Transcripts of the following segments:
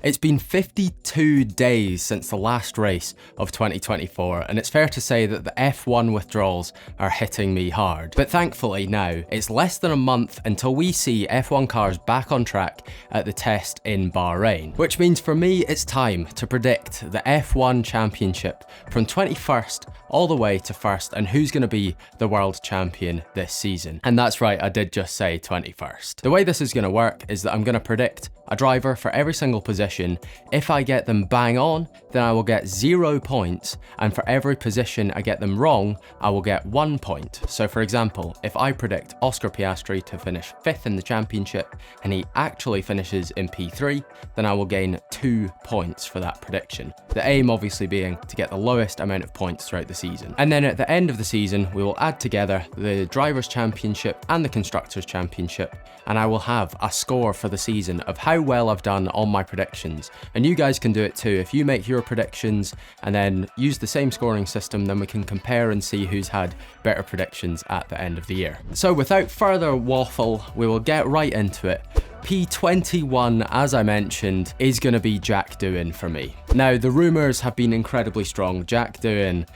It's been 52 days since the last race of 2024, and it's fair to say that the F1 withdrawals are hitting me hard. But thankfully now, it's less than a month until we see F1 cars back on track at the test in Bahrain, which means for me it's time to predict the F1 Championship from 21st all the way to 1st and who's going to be the world champion this season. And that's right, I did just say 21st. The way this is going to work is that I'm going to predict a driver for every single position. If I get them bang on, then I will get 0 points, and for every position I get them wrong, I will get 1 point. So for example, if I predict Oscar Piastri to finish 5th in the championship and he actually finishes in P3, then I will gain 2 points for that prediction. The aim obviously being to get the lowest amount of points throughout the season. And then at the end of the season, we will add together the Drivers' Championship and the Constructors' Championship, and I will have a score for the season of how well I've done on my predictions. And you guys can do it too. If you make your predictions and then use the same scoring system, then we can compare and see who's had better predictions at the end of the year. So without further waffle, we will get right into it. P21, as I mentioned, is going to be Jack Doohan for me. Now, the rumours have been incredibly strong. Jack Doohan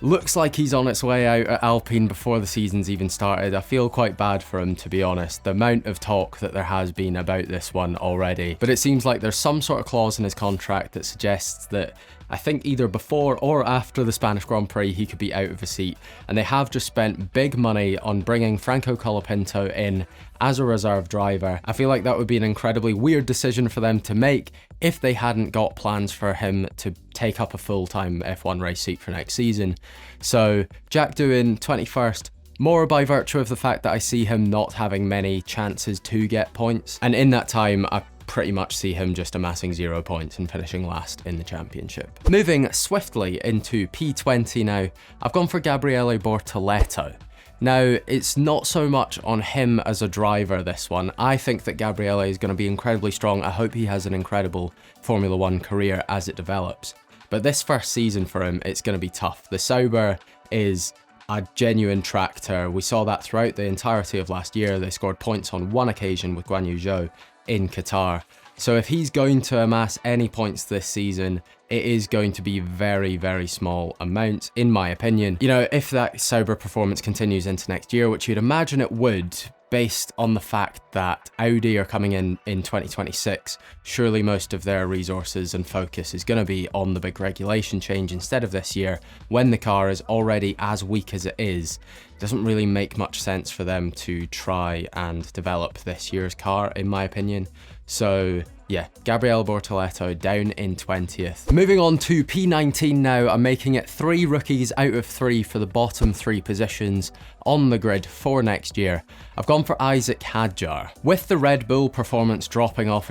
looks like he's on its way out at Alpine before the season's even started. I feel quite bad for him, to be honest, the amount of talk that there has been about this one already. But it seems like there's some sort of clause in his contract that suggests that I think either before or after the Spanish Grand Prix he could be out of a seat, and they have just spent big money on bringing Franco Colapinto in as a reserve driver. I feel like that would be an incredibly weird decision for them to make if they hadn't got plans for him to take up a full-time F1 race seat for next season. So Jack Doohan, 21st, more by virtue of the fact that I see him not having many chances to get points, and in that time I pretty much see him just amassing 0 points and finishing last in the championship. Moving swiftly into P20 now, I've gone for Gabriele Bortoleto. Now, it's not so much on him as a driver, this one. I think that Gabriele is going to be incredibly strong. I hope he has an incredible Formula 1 career as it develops. But this first season for him, it's going to be tough. The Sauber is a genuine tractor. We saw that throughout the entirety of last year. They scored points on one occasion with Guan Yu Zhou in Qatar. So if he's going to amass any points this season, it is going to be very, very small amounts, in my opinion. You know, if that Sauber performance continues into next year, which you'd imagine it would, based on the fact that Audi are coming in 2026, surely most of their resources and focus is going to be on the big regulation change instead of this year, when the car is already as weak as it is. It doesn't really make much sense for them to try and develop this year's car, in my opinion. So yeah, Gabriele Bortoleto down in 20th. Moving on to P19 now, I'm making it 3 rookies out of 3 for the bottom 3 positions on the grid for next year. I've gone for Isaac Hadjar. With the Red Bull performance dropping off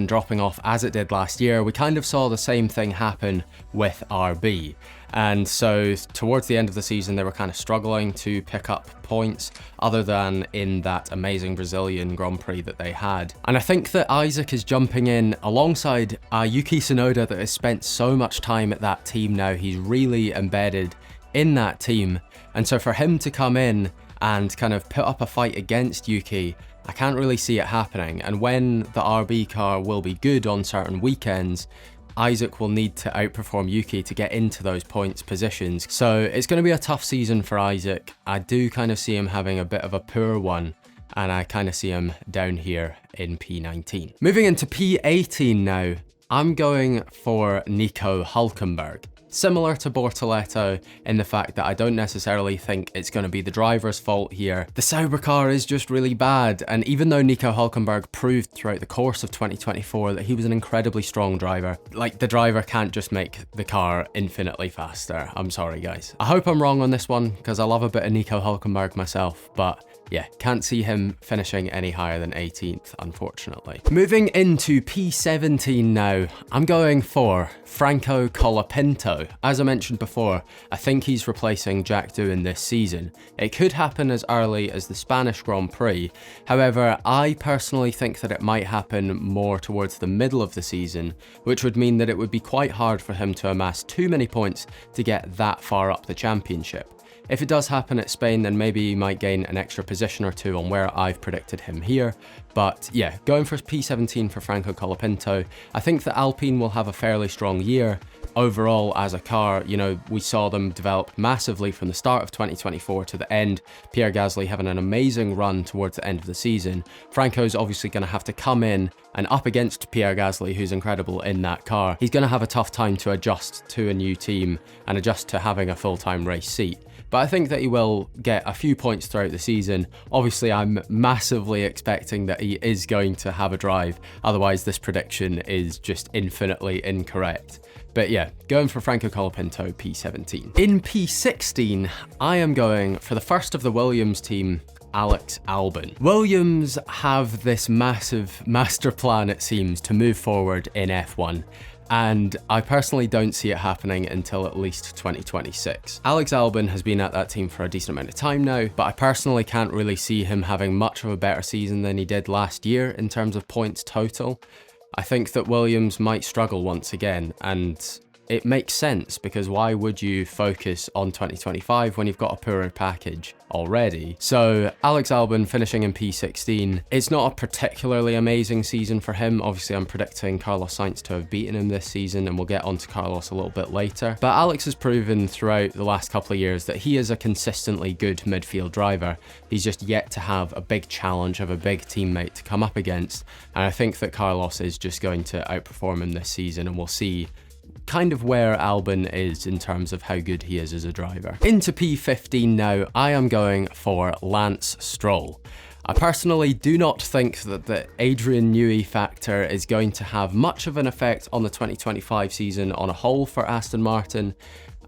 as it did last year, we kind of saw the same thing happen with RB. And so towards the end of the season, they were kind of struggling to pick up points other than in that amazing Brazilian Grand Prix that they had. And I think that Isaac is jumping in alongside Yuki Tsunoda that has spent so much time at that team now. He's really embedded in that team. And so for him to come in and kind of put up a fight against Yuki, I can't really see it happening. And when the RB car will be good on certain weekends, Isaac will need to outperform Yuki to get into those points positions. So it's going to be a tough season for Isaac. I do kind of see him having a bit of a poor one, and I kind of see him down here in P19. Moving into P18 now, I'm going for Nico Hülkenberg. Similar to Bortoleto in the fact that I don't necessarily think it's going to be the driver's fault here. The Sauber car is just really bad, and even though Nico Hülkenberg proved throughout the course of 2024 that he was an incredibly strong driver, like, the driver can't just make the car infinitely faster. I'm sorry guys. I hope I'm wrong on this one because I love a bit of Nico Hülkenberg myself, but yeah, can't see him finishing any higher than 18th, unfortunately. Moving into P17 now, I'm going for Franco Colapinto. As I mentioned before, I think he's replacing Jack Doohan this season. It could happen as early as the Spanish Grand Prix. However, I personally think that it might happen more towards the middle of the season, which would mean that it would be quite hard for him to amass too many points to get that far up the championship. If it does happen at Spain, then maybe he might gain an extra position or two on where I've predicted him here. But yeah, going for P17 for Franco Colapinto. I think that Alpine will have a fairly strong year. Overall, as a car, you know, we saw them develop massively from the start of 2024 to the end. Pierre Gasly having an amazing run towards the end of the season. Franco's obviously going to have to come in and up against Pierre Gasly, who's incredible in that car. He's going to have a tough time to adjust to a new team and adjust to having a full-time race seat. But I think that he will get a few points throughout the season. Obviously, I'm massively expecting that he is going to have a drive. Otherwise, this prediction is just infinitely incorrect. But yeah, going for Franco Colapinto, P17. In P16, I am going for the first of the Williams team, Alex Albon. Williams have this massive master plan, it seems, to move forward in F1. And I personally don't see it happening until at least 2026. Alex Albon has been at that team for a decent amount of time now, but I personally can't really see him having much of a better season than he did last year in terms of points total. I think that Williams might struggle once again, and it makes sense because why would you focus on 2025 when you've got a poorer package already? So Alex Albon finishing in P16, it's not a particularly amazing season for him. Obviously I'm predicting Carlos Sainz to have beaten him this season, and we'll get onto Carlos a little bit later. But Alex has proven throughout the last couple of years that he is a consistently good midfield driver. He's just yet to have a big challenge of a big teammate to come up against, and I think that Carlos is just going to outperform him this season, and we'll see kind of where Albon is in terms of how good he is as a driver. Into P15 now, I am going for Lance Stroll. I personally do not think that the Adrian Newey factor is going to have much of an effect on the 2025 season on a whole for Aston Martin,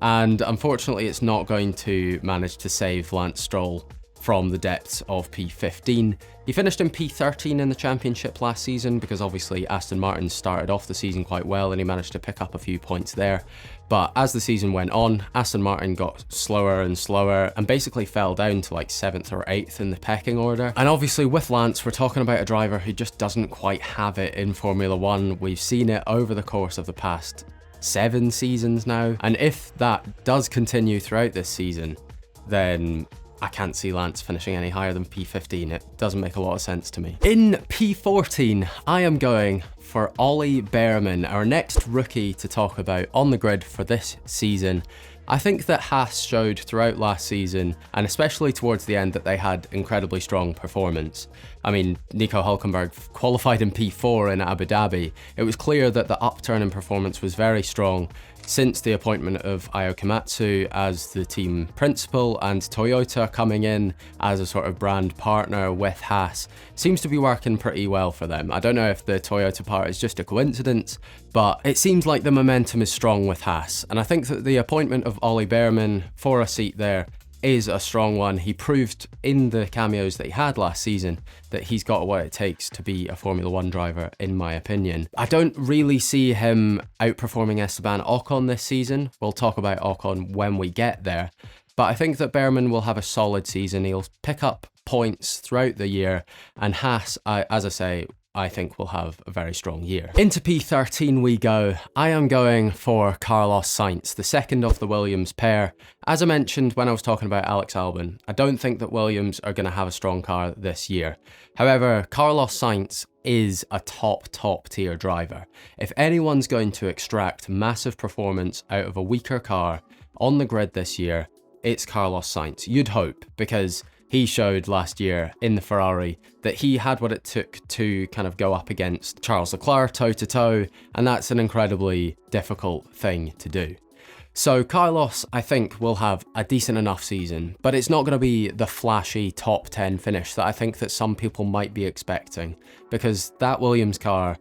and unfortunately it's not going to manage to save Lance Stroll from the depths of P15. He finished in P13 in the championship last season because obviously Aston Martin started off the season quite well and he managed to pick up a few points there. But as the season went on, Aston Martin got slower and slower and basically fell down to like 7th or 8th in the pecking order. And obviously with Lance, we're talking about a driver who just doesn't quite have it in Formula One. We've seen it over the course of the past 7 seasons now. And if that does continue throughout this season, then I can't see Lance finishing any higher than P15. It doesn't make a lot of sense to me. In P14, I am going for Ollie Behrman, our next rookie to talk about on the grid for this season. I think that Haas showed throughout last season, and especially towards the end, that they had incredibly strong performance. I mean, Nico Hülkenberg qualified in P4 in Abu Dhabi. It was clear that the upturn in performance was very strong since the appointment of Ayo Komatsu as the team principal, and Toyota coming in as a sort of brand partner with Haas seems to be working pretty well for them. I don't know if the Toyota part is just a coincidence, but it seems like the momentum is strong with Haas, and I think that the appointment of Ollie Behrman for a seat there is a strong one. He proved in the cameos that he had last season that he's got what it takes to be a Formula One driver, in my opinion. I don't really see him outperforming Esteban Ocon this season. We'll talk about Ocon when we get there. But I think that Behrman will have a solid season. He'll pick up points throughout the year, and Haas, as I say, I think will have a very strong year. Into P13 we go. I am going for Carlos Sainz, the second of the Williams pair. As I mentioned when I was talking about Alex Albon, I don't think that Williams are going to have a strong car this year. However, Carlos Sainz is a top tier driver. If anyone's going to extract massive performance out of a weaker car on the grid this year, it's Carlos Sainz. You'd hope, because he showed last year in the Ferrari that he had what it took to kind of go up against Charles Leclerc toe to toe, and that's an incredibly difficult thing to do. So Carlos, I think, will have a decent enough season, but it's not going to be the flashy top 10 finish that I think that some people might be expecting, because that Williams car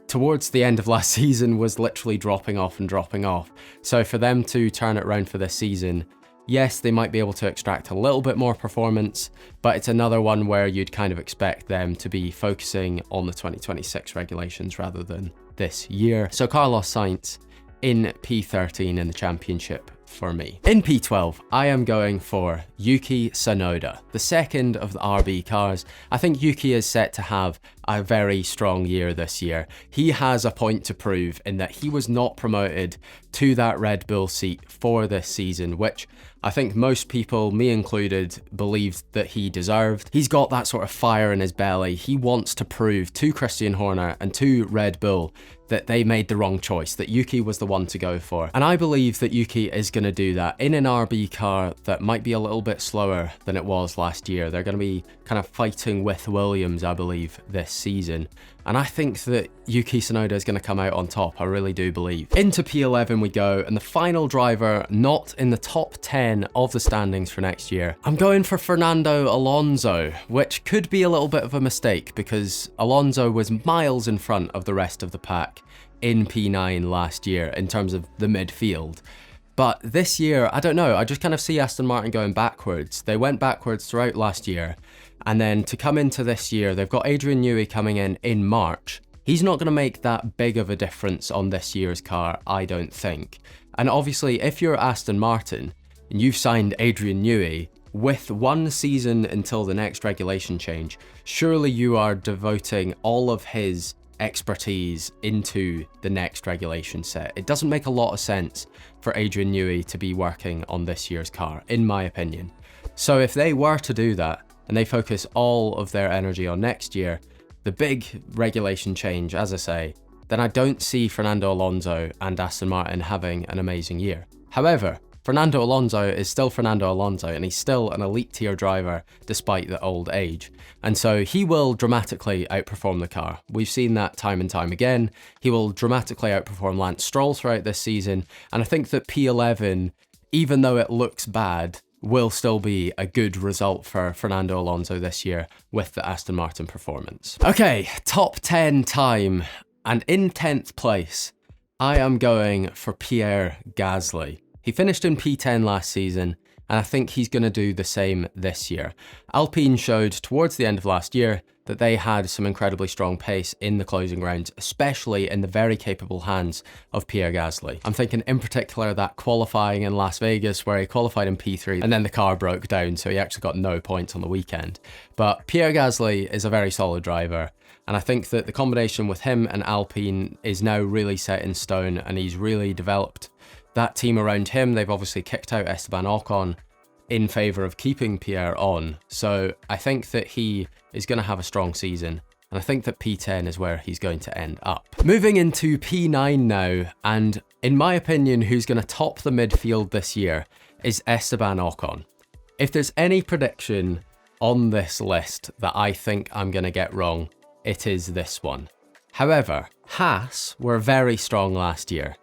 towards the end of last season was literally dropping off and dropping off. So for them to turn it around for this season, yes, they might be able to extract a little bit more performance, but it's another one where you'd kind of expect them to be focusing on the 2026 regulations rather than this year. So Carlos Sainz in P13 in the championship for me. In P12, I am going for Yuki Tsunoda, the second of the RB cars. I think Yuki is set to have a very strong year this year. He has a point to prove in that he was not promoted to that Red Bull seat for this season, which I think most people, me included, believed that he deserved. He's got that sort of fire in his belly. He wants to prove to Christian Horner and to Red Bull that they made the wrong choice, that Yuki was the one to go for. And I believe that Yuki is going to do that in an RB car that might be a little bit slower than it was last year. They're going to be kind of fighting with Williams, I believe, this season. And I think that Yuki Tsunoda is going to come out on top, I really do believe. Into P11 we go, and the final driver not in the top 10 of the standings for next year. I'm going for Fernando Alonso, which could be a little bit of a mistake because Alonso was miles in front of the rest of the pack in P9 last year in terms of the midfield. But this year, I don't know, I just kind of see Aston Martin going backwards. They went backwards throughout last year, and then to come into this year, they've got Adrian Newey coming in March. He's not going to make that big of a difference on this year's car, I don't think. And obviously, if you're Aston Martin, and you've signed Adrian Newey, with 1 season until the next regulation change, surely you are devoting all of his expertise into the next regulation set. It doesn't make a lot of sense for Adrian Newey to be working on this year's car, in my opinion. So if they were to do that, and they focus all of their energy on next year, the big regulation change, as I say, then I don't see Fernando Alonso and Aston Martin having an amazing year. However, Fernando Alonso is still Fernando Alonso, and he's still an elite tier driver despite the old age. And so he will dramatically outperform the car. We've seen that time and time again. He will dramatically outperform Lance Stroll throughout this season. And I think that P11, even though it looks bad, will still be a good result for Fernando Alonso this year with the Aston Martin performance. Okay, top 10 time. And in 10th place, I am going for Pierre Gasly. He finished in P10 last season, and I think he's going to do the same this year. Alpine showed towards the end of last year that they had some incredibly strong pace in the closing rounds, especially in the very capable hands of Pierre Gasly. I'm thinking in particular that qualifying in Las Vegas where he qualified in P3 and then the car broke down, so he actually got no points on the weekend. But Pierre Gasly is a very solid driver, and I think that the combination with him and Alpine is now really set in stone, and he's really developed that team around him. They've obviously kicked out Esteban Ocon in favour of keeping Pierre on. So I think that he is going to have a strong season, and I think that P10 is where he's going to end up. Moving into P9 now, and in my opinion, who's going to top the midfield this year is Esteban Ocon. If there's any prediction on this list that I think I'm going to get wrong, it is this one. However, Haas were very strong last year.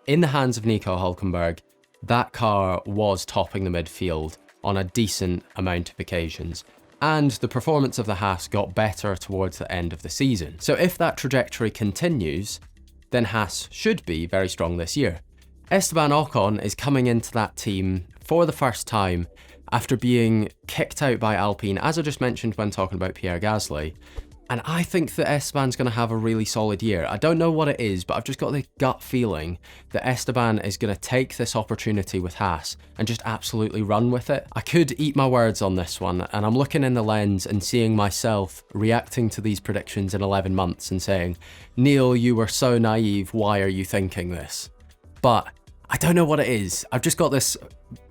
In the hands of Nico Hülkenberg, that car was topping the midfield on a decent amount of occasions, and the performance of the Haas got better towards the end of the season. So if that trajectory continues, then Haas should be very strong this year. Esteban Ocon is coming into that team for the first time after being kicked out by Alpine, as I just mentioned when talking about Pierre Gasly. And I think that Esteban's going to have a really solid year. I don't know what it is, but I've just got the gut feeling that Esteban is going to take this opportunity with Haas and just absolutely run with it. I could eat my words on this one, and I'm looking in the lens and seeing myself reacting to these predictions in 11 months and saying, Neil, you were so naive, why are you thinking this? But I don't know what it is. I've just got this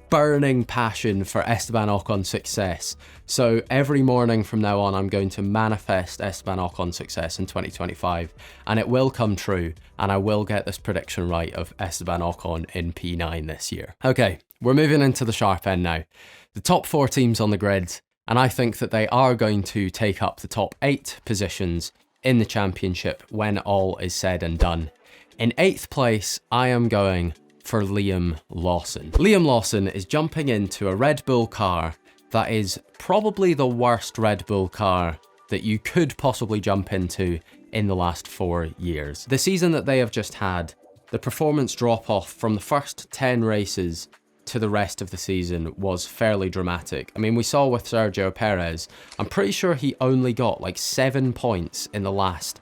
burning passion for Esteban Ocon's success. So every morning from now on, I'm going to manifest Esteban Ocon's success in 2025, and it will come true, and I will get this prediction right of Esteban Ocon in P9 this year. Okay, we're moving into the sharp end now. The top 4 teams on the grid, and I think that they are going to take up the top 8 positions in the championship when all is said and done. In 8th place, I am going for Liam Lawson. Liam Lawson is jumping into a Red Bull car that is probably the worst Red Bull car that you could possibly jump into in the last 4 years. The season that they have just had, the performance drop off from the first 10 races to the rest of the season was fairly dramatic. I mean, we saw with Sergio Perez, I'm pretty sure he only got like 7 points in the last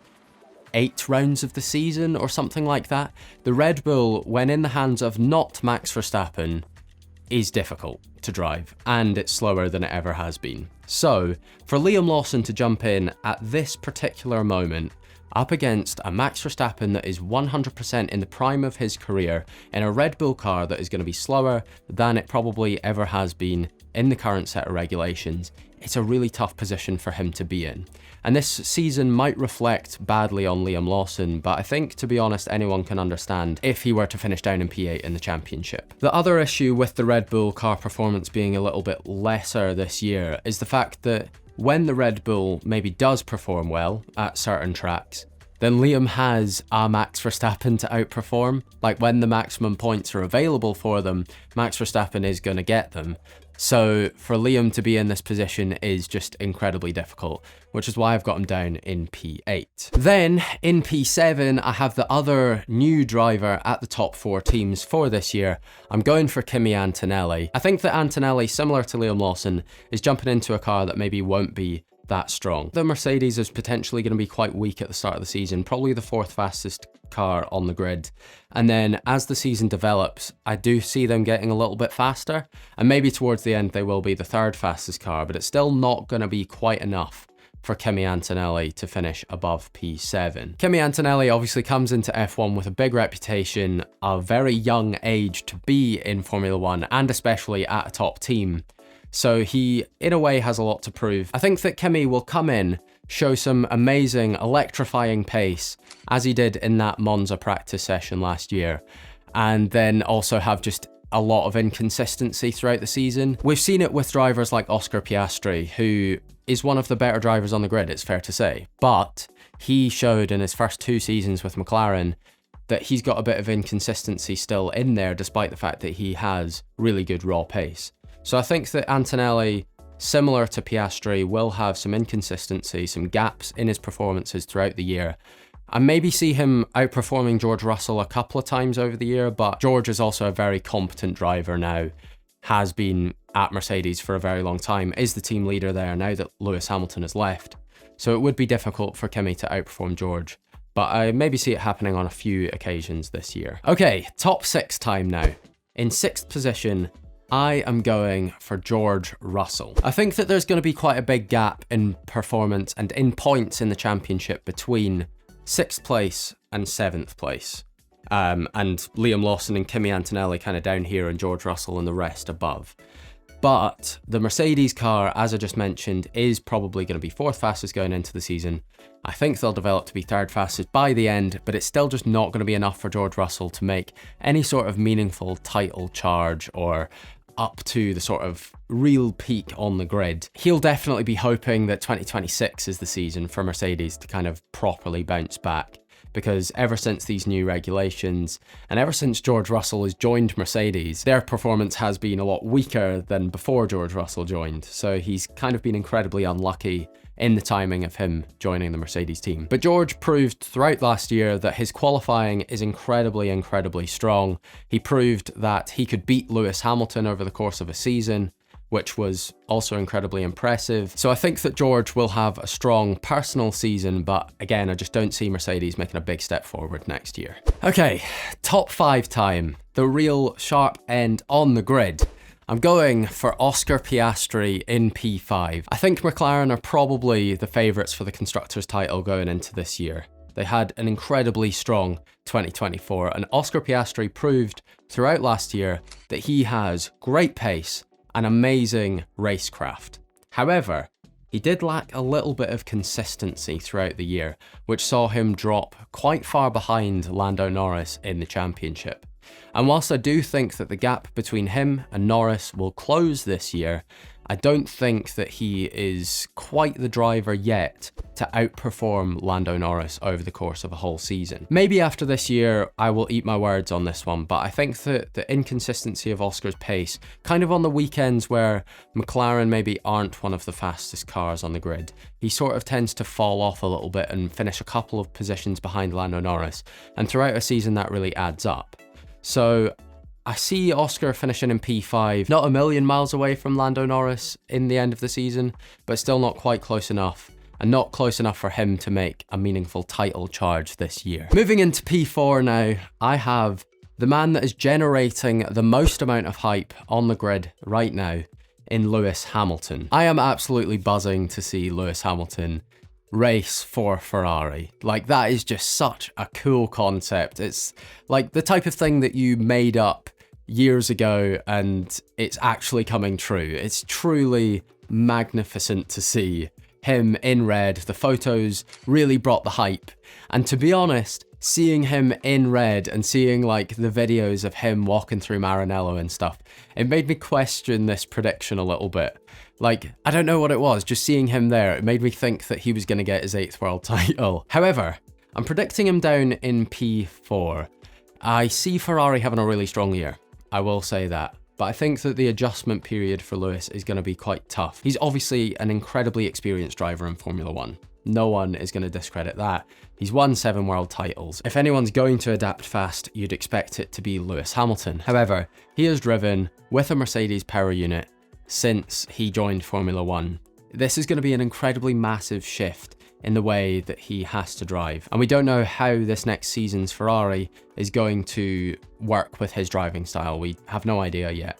8 rounds of the season or something like that. The Red Bull, when in the hands of not Max Verstappen, is difficult to drive, and it's slower than it ever has been. So, for Liam Lawson to jump in at this particular moment, up against a Max Verstappen that is 100% in the prime of his career, in a Red Bull car that is going to be slower than it probably ever has been in the current set of regulations, it's a really tough position for him to be in. And this season might reflect badly on Liam Lawson, but I think, to be honest, anyone can understand if he were to finish down in P8 in the championship. The other issue with the Red Bull car performance being a little bit lesser this year is the fact that when the Red Bull maybe does perform well at certain tracks, then Liam has a Max Verstappen to outperform. Like when the maximum points are available for them, Max Verstappen is going to get them. So for Liam to be in this position is just incredibly difficult, which is why I've got him down in P8. Then in P7, I have the other new driver at the top 4 teams for this year. I'm going for Kimi Antonelli. I think that Antonelli, similar to Liam Lawson, is jumping into a car that maybe won't be that strong. The Mercedes is potentially going to be quite weak at the start of the season, probably the 4th fastest car on the grid. And then as the season develops, I do see them getting a little bit faster, and maybe towards the end they will be the 3rd fastest car, but it's still not going to be quite enough for Kimi Antonelli to finish above P7. Kimi Antonelli obviously comes into F1 with a big reputation, a very young age to be in Formula 1, and especially at a top team. So he, in a way, has a lot to prove. I think that Kimi will come in, show some amazing, electrifying pace, as he did in that Monza practice session last year, and then also have just a lot of inconsistency throughout the season. We've seen it with drivers like Oscar Piastri, who is one of the better drivers on the grid, it's fair to say, but he showed in his first 2 seasons with McLaren that he's got a bit of inconsistency still in there, despite the fact that he has really good raw pace. So I think that Antonelli, similar to Piastri, will have some inconsistency, some gaps in his performances throughout the year. I maybe see him outperforming George Russell a couple of times over the year, but George is also a very competent driver now, has been at Mercedes for a very long time, is the team leader there now that Lewis Hamilton has left. So it would be difficult for Kimi to outperform George, but I maybe see it happening on a few occasions this year. Okay, top 6 time now. In 6th position, I am going for George Russell. I think that there's going to be quite a big gap in performance and in points in the championship between 6th place and 7th place. And Liam Lawson and Kimi Antonelli kind of down here, and George Russell and the rest above. But the Mercedes car, as I just mentioned, is probably going to be 4th fastest going into the season. I think they'll develop to be 3rd fastest by the end, but it's still just not going to be enough for George Russell to make any sort of meaningful title charge or up to the sort of real peak on the grid. He'll definitely be hoping that 2026 is the season for Mercedes to kind of properly bounce back, because ever since these new regulations and ever since George Russell has joined Mercedes, their performance has been a lot weaker than before George Russell joined. So he's kind of been incredibly unlucky in the timing of him joining the Mercedes team. But George proved throughout last year that his qualifying is incredibly, incredibly strong. He proved that he could beat Lewis Hamilton over the course of a season, which was also incredibly impressive. So I think that George will have a strong personal season, but again, I just don't see Mercedes making a big step forward next year. Okay, top 5 time, the real sharp end on the grid. I'm going for Oscar Piastri in P5. I think McLaren are probably the favourites for the Constructors' title going into this year. They had an incredibly strong 2024, and Oscar Piastri proved throughout last year that he has great pace and amazing racecraft. However, he did lack a little bit of consistency throughout the year, which saw him drop quite far behind Lando Norris in the championship. And whilst I do think that the gap between him and Norris will close this year, I don't think that he is quite the driver yet to outperform Lando Norris over the course of a whole season. Maybe after this year, I will eat my words on this one, but I think that the inconsistency of Oscar's pace, kind of on the weekends where McLaren maybe aren't one of the fastest cars on the grid, he sort of tends to fall off a little bit and finish a couple of positions behind Lando Norris, and throughout a season that really adds up. So I see Oscar finishing in P5, not a million miles away from Lando Norris in the end of the season, but still not quite close enough, and not close enough for him to make a meaningful title charge this year. Moving into P4 now, I have the man that is generating the most amount of hype on the grid right now in Lewis Hamilton. I am absolutely buzzing to see Lewis Hamilton race for Ferrari. Like, that is just such a cool concept. It's like the type of thing that you made up years ago and it's actually coming true. It's truly magnificent to see him in red. The photos really brought the hype. And to be honest, seeing him in red and seeing like the videos of him walking through Maranello and stuff, it made me question this prediction a little bit. Like, I don't know what it was, just seeing him there, it made me think that he was going to get his 8th world title. However, I'm predicting him down in P4. I see Ferrari having a really strong year, I will say that. But I think that the adjustment period for Lewis is going to be quite tough. He's obviously an incredibly experienced driver in Formula 1. No one is going to discredit that. He's won 7 world titles. If anyone's going to adapt fast, you'd expect it to be Lewis Hamilton. However, he has driven with a Mercedes power unit since he joined Formula 1. This is going to be an incredibly massive shift in the way that he has to drive. And we don't know how this next season's Ferrari is going to work with his driving style. We have no idea yet.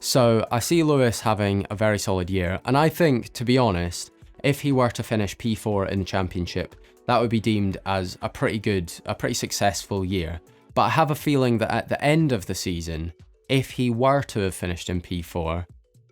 So I see Lewis having a very solid year. And I think, to be honest, if he were to finish P4 in the championship, that would be deemed as a pretty successful year. But I have a feeling that at the end of the season, if he were to have finished in P4,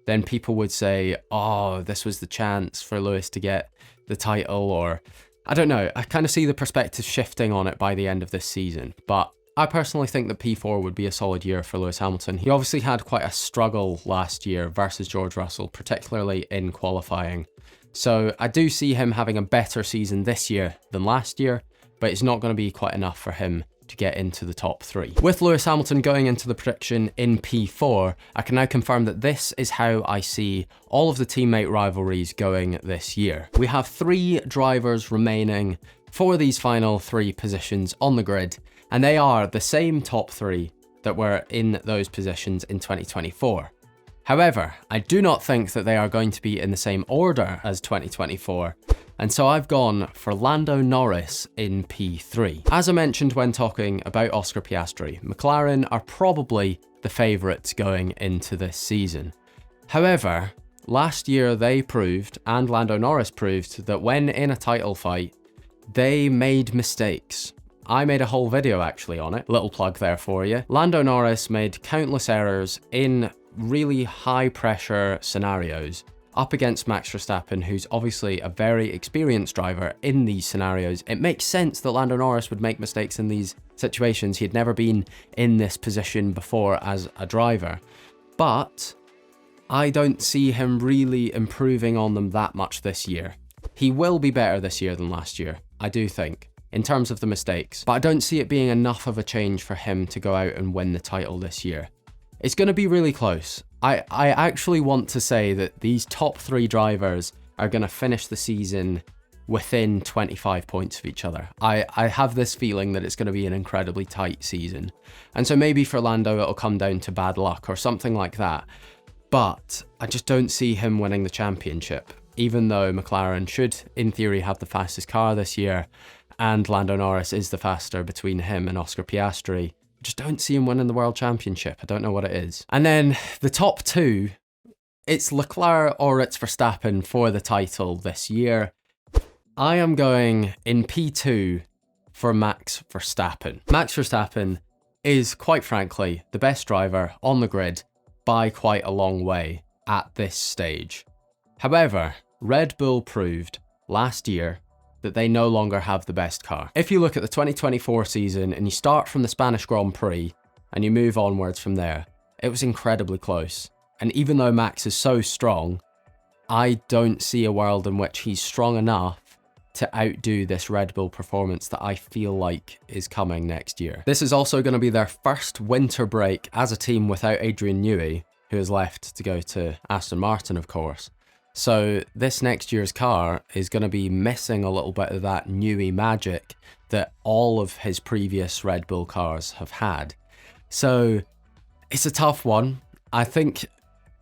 then people would say, oh, this was the chance for Lewis to get the title, or I don't know. I kind of see the perspective shifting on it by the end of this season. But I personally think that P4 would be a solid year for Lewis Hamilton. He obviously had quite a struggle last year versus George Russell, particularly in qualifying. So I do see him having a better season this year than last year, but it's not going to be quite enough for him to get into the top 3. With Lewis Hamilton going into the prediction in P4, I can now confirm that this is how I see all of the teammate rivalries going this year. We have 3 drivers remaining for these final 3 positions on the grid, and they are the same top 3 that were in those positions in 2024. However, I do not think that they are going to be in the same order as 2024, and so I've gone for Lando Norris in P3. As I mentioned when talking about Oscar Piastri, McLaren are probably the favourites going into this season. However, last year they proved, and Lando Norris proved, that when in a title fight, they made mistakes. I made a whole video actually on it, little plug there for you. Lando Norris made countless errors in really high pressure scenarios up against Max Verstappen, who's obviously a very experienced driver in these scenarios. It makes sense that Lando Norris would make mistakes in these situations. He had never been in this position before as a driver, but I don't see him really improving on them that much this year. He will be better this year than last year, I do think, in terms of the mistakes, but I don't see it being enough of a change for him to go out and win the title this year. It's going to be really close. I actually want to say that these top 3 drivers are going to finish the season within 25 points of each other. I have this feeling that it's going to be an incredibly tight season. And so maybe for Lando it'll come down to bad luck or something like that. But I just don't see him winning the championship, even though McLaren should, in theory, have the fastest car this year, and Lando Norris is the faster between him and Oscar Piastri. Just don't see him winning the World Championship. I don't know what it is. And then the top 2, it's Leclerc or it's Verstappen for the title this year. I am going in P2 for Max Verstappen. Max Verstappen is, quite frankly, the best driver on the grid by quite a long way at this stage. However, Red Bull proved last year that they no longer have the best car. If you look at the 2024 season and you start from the Spanish Grand Prix and you move onwards from there, it was incredibly close. And even though Max is so strong, I don't see a world in which he's strong enough to outdo this Red Bull performance that I feel like is coming next year. This is also going to be their first winter break as a team without Adrian Newey, who has left to go to Aston Martin, of course. So this next year's car is going to be missing a little bit of that Newey magic that all of his previous Red Bull cars have had. So it's a tough one. I think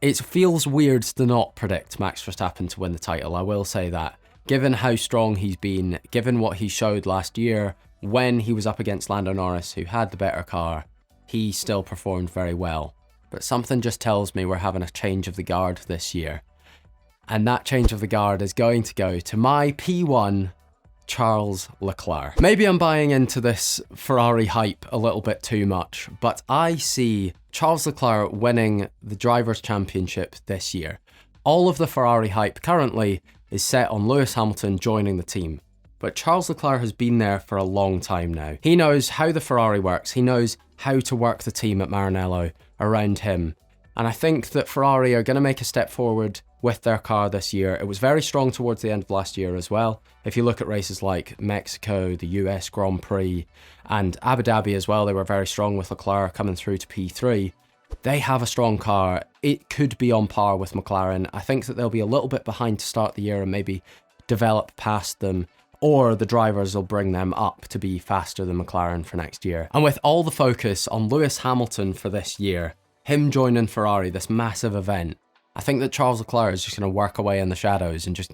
it feels weird to not predict Max Verstappen to win the title, I will say that. Given how strong he's been, given what he showed last year when he was up against Lando Norris, who had the better car, he still performed very well. But something just tells me we're having a change of the guard this year. And that change of the guard is going to go to my P1, Charles Leclerc. Maybe I'm buying into this Ferrari hype a little bit too much, but I see Charles Leclerc winning the Drivers' Championship this year. All of the Ferrari hype currently is set on Lewis Hamilton joining the team. But Charles Leclerc has been there for a long time now. He knows how the Ferrari works. He knows how to work the team at Maranello around him. And I think that Ferrari are going to make a step forward with their car this year. It was very strong towards the end of last year as well. If you look at races like Mexico, the US Grand Prix, and Abu Dhabi as well, they were very strong with Leclerc coming through to P3. They have a strong car. It could be on par with McLaren. I think that they'll be a little bit behind to start the year and maybe develop past them, or the drivers will bring them up to be faster than McLaren for next year. And with all the focus on Lewis Hamilton for this year, him joining Ferrari, this massive event, I think that Charles Leclerc is just going to work away in the shadows and just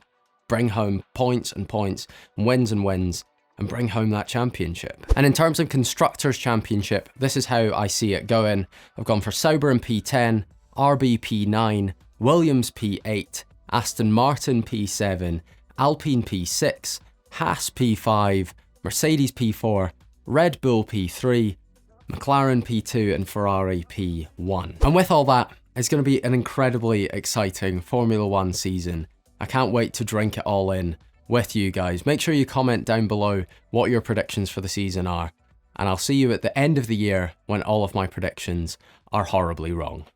bring home points and points, wins and wins, and bring home that championship. And in terms of Constructors' Championship, this is how I see it going. I've gone for Sauber in P10, RB P9, Williams P8, Aston Martin P7, Alpine P6, Haas P5, Mercedes P4, Red Bull P3, McLaren P2 and Ferrari P1. And with all that, it's going to be an incredibly exciting Formula 1 season. I can't wait to drink it all in with you guys. Make sure you comment down below what your predictions for the season are, and I'll see you at the end of the year when all of my predictions are horribly wrong.